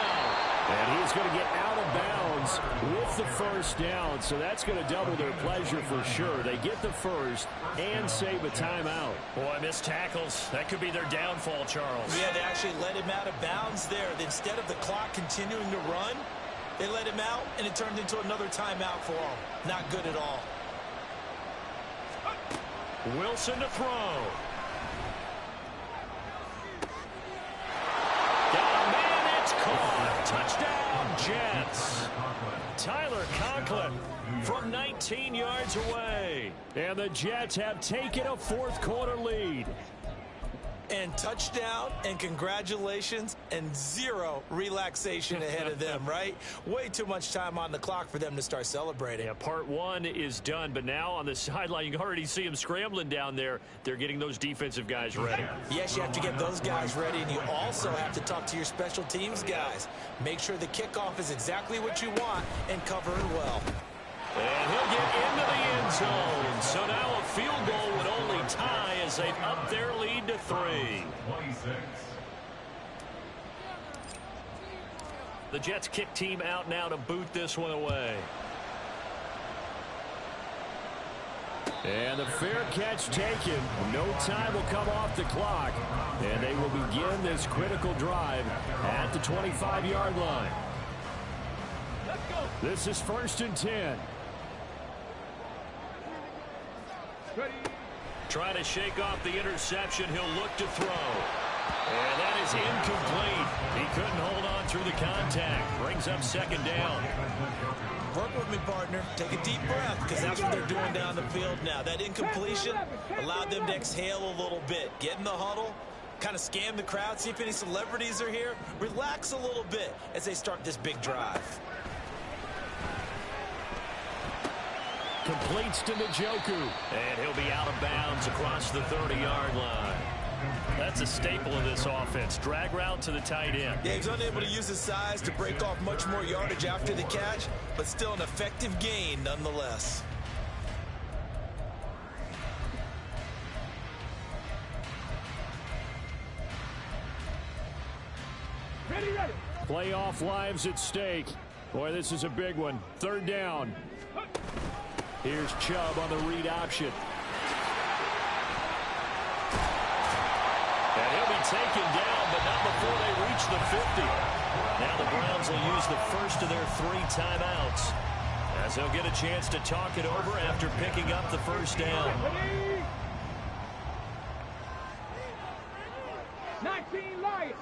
[SPEAKER 6] And he's going to get out of bounds with the 1st down. So that's going to double their pleasure for sure. They get the 1st and save a timeout.
[SPEAKER 1] Boy, missed tackles. That could be their downfall, Charles.
[SPEAKER 3] Yeah, they actually let him out of bounds there. Instead of the clock continuing to run, they let him out, and it turned into another timeout for him. Not good at all.
[SPEAKER 1] Wilson to throw. Got a man, it's caught. Touchdown, Jets. Tyler Conklin from 19 yards away.
[SPEAKER 6] And the Jets have taken a 4th quarter lead.
[SPEAKER 3] And touchdown, and congratulations, and 0 relaxation ahead of them, right? Way too much time on the clock for them to start celebrating.
[SPEAKER 1] Yeah, part 1 is done, but now on the sideline, you can already see them scrambling down there. They're getting those defensive guys ready.
[SPEAKER 3] Yes, you have to get those guys ready, and you also have to talk to your special teams guys. Make sure the kickoff is exactly what you want and cover it well.
[SPEAKER 1] And he'll get into the end zone. So now a field goal would only tie as they've upped their lead to 3.
[SPEAKER 2] 26.
[SPEAKER 1] The Jets kick team out now to boot this one away.
[SPEAKER 6] And the fair catch taken. No time will come off the clock. And they will begin this critical drive at the 25-yard line.
[SPEAKER 4] Let's go.
[SPEAKER 6] This is 1st and 10.
[SPEAKER 4] Ready.
[SPEAKER 1] Trying to shake off the interception. He'll look to throw. And that is incomplete. He couldn't hold on through the contact. Brings up 2nd down.
[SPEAKER 3] Work with me, partner. Take a deep breath, because that's what they're doing down the field now. That incompletion allowed them to exhale a little bit. Get in the huddle, kind of scan the crowd, see if any celebrities are here. Relax a little bit as they start this big drive.
[SPEAKER 1] Completes to Njoku. And he'll be out of bounds across the 30-yard line. That's a staple of this offense. Drag route to the tight end.
[SPEAKER 3] Yeah, he's unable to use his size to break off much more yardage after the catch, but still an effective gain nonetheless.
[SPEAKER 4] Ready, ready.
[SPEAKER 6] Playoff lives at stake. Boy, this is a big one. Third down. Here's Chubb on the read option. And he'll be taken down, but not before they reach the 50. Now the Browns will use the first of their 3 timeouts, as they'll get a chance to talk it over after picking up the first down.
[SPEAKER 4] 19 Lions.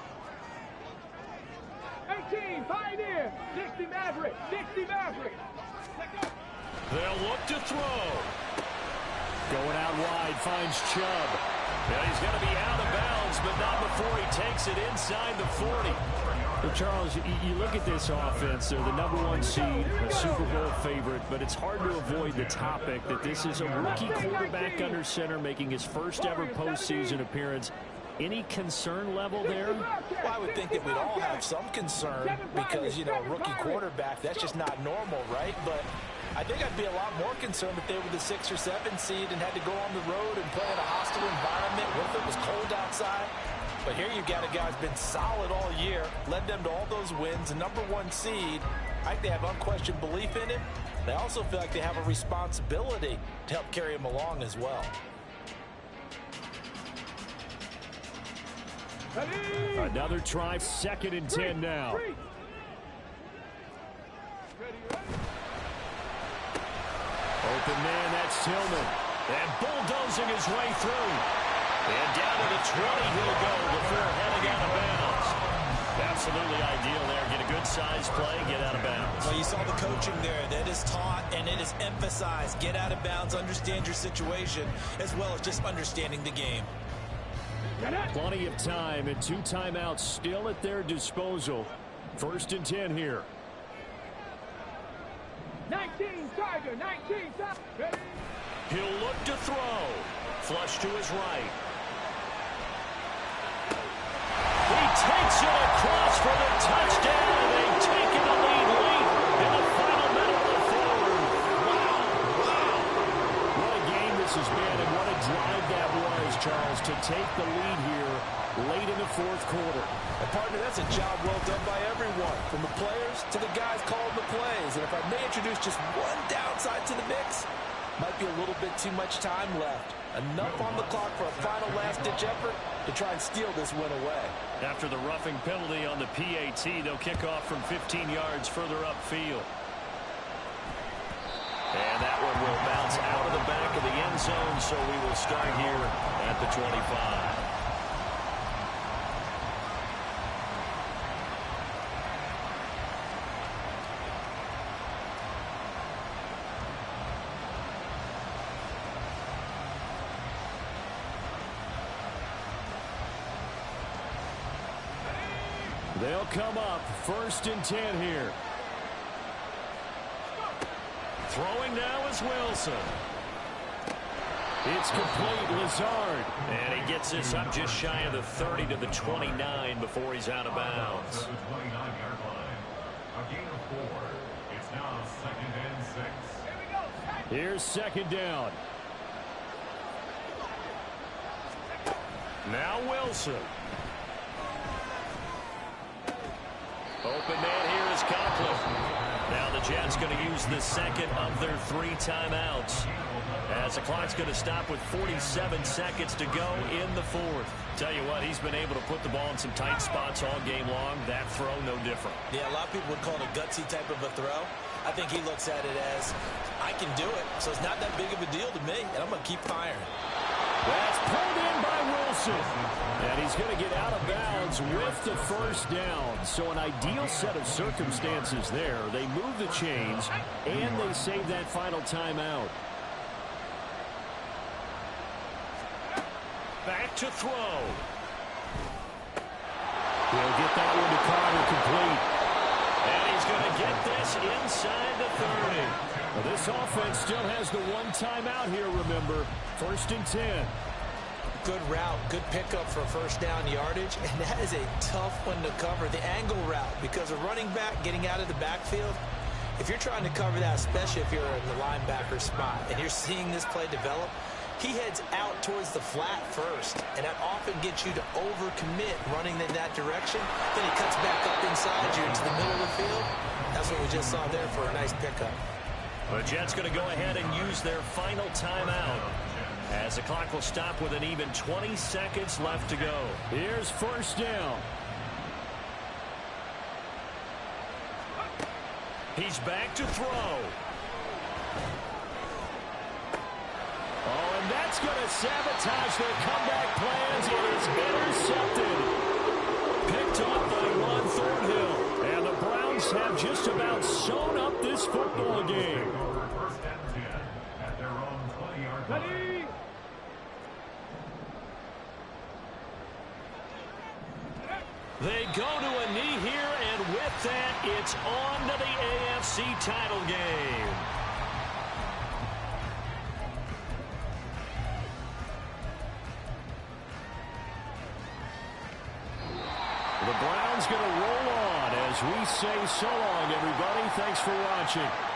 [SPEAKER 4] 18 Pioneer. 60 Maverick. 60 Maverick.
[SPEAKER 6] They'll look to throw. Going out wide, finds Chubb. Now he's going to be out of bounds, but not before he takes it inside the 40. Well, Charles, you look at this offense. They're the #1 seed, a Super Bowl favorite, but it's hard to avoid the topic that this is a rookie quarterback under center making his first ever postseason appearance. Any concern level there?
[SPEAKER 3] Well, I would think that we'd all have some concern because, you know, a rookie quarterback, that's just not normal, right? But I think I'd be a lot more concerned if they were the 6 or 7 seed and had to go on the road and play in a hostile environment. What if it was cold outside? But here you've got a guy who's been solid all year, led them to all those wins, a #1 seed. I think they have unquestioned belief in him. They also feel like they have a responsibility to help carry him along as well.
[SPEAKER 6] Another try, 2nd and 10 now. Open man, that's Tillman. And bulldozing his way through. And down to the 20 he'll go before heading out of bounds. Absolutely ideal there. Get a good size play, get out of bounds.
[SPEAKER 3] Well, you saw the coaching there. That is taught and it is emphasized. Get out of bounds, understand your situation, as well as just understanding the game.
[SPEAKER 6] Plenty of time and 2 timeouts still at their disposal. 1st and 10 here.
[SPEAKER 4] 19 Tiger. 19 Tiger.
[SPEAKER 6] He'll look to throw. Flush to his right. He takes it across for the touchdown, and they've taken the lead late in the final minute of the third. Wow. What a game this has been, and what a drive that was, Charles, to take the lead here late in the 4th quarter.
[SPEAKER 5] And partner, that's a job well done by everyone, from the players to the guys calling the plays. And if I may introduce just one downside to the mix, might be a little bit too much time left. Enough on the clock for a final last-ditch effort to try and steal this win away.
[SPEAKER 6] After the roughing penalty on the PAT, they'll kick off from 15 yards further upfield. And that one will bounce out of the back of the end zone, so we will start here at the 25. They'll come up 1st and 10 here. Throwing now is Wilson. It's complete, Lazard. And he gets this up just shy of the 30 to the 29 before he's out of bounds.
[SPEAKER 2] The 29-yard line. A gain of 4. It's now 2nd and 6.
[SPEAKER 6] Here's 2nd down. Now Wilson. Open man here is Conklin. Now the Jets going to use the 2nd of their 3 timeouts, as the clock's going to stop with 47 seconds to go in the 4th. Tell you what, he's been able to put the ball in some tight spots all game long. That throw, no different.
[SPEAKER 3] Yeah, a lot of people would call it a gutsy type of a throw. I think he looks at it as, I can do it, so it's not that big of a deal to me, and I'm going to keep firing.
[SPEAKER 6] That's pulled in by Wilson. And he's going to get out of bounds with the 1st down. So an ideal set of circumstances there. They move the chains, and they save that final timeout. Back to throw. He'll get that one to Carter complete. And he's going to get this inside the 30. Well, this offense still has the 1 timeout here, remember. 1st and 10.
[SPEAKER 3] Good route, good pickup for 1st down yardage, and that is a tough one to cover, the angle route, because a running back getting out of the backfield, if you're trying to cover that, especially if you're in the linebacker spot, and you're seeing this play develop, he heads out towards the flat first, and that often gets you to overcommit running in that direction. Then he cuts back up inside you into the middle of the field. That's what we just saw there for a nice pickup.
[SPEAKER 1] The Jets going to go ahead and use their final timeout as the clock will stop with an even 20 seconds left to go.
[SPEAKER 6] Here's first down.
[SPEAKER 1] He's back to throw. Oh, and that's going to sabotage their comeback plans. It is intercepted. Picked off by Ron Thornhill. And the Browns have just about sewn up this football game.
[SPEAKER 2] First and 10 at their own 20-yard line.
[SPEAKER 1] They go to a knee here, and with that, it's on to the AFC title game. The Browns going to roll on as we say so long, everybody. Thanks for watching.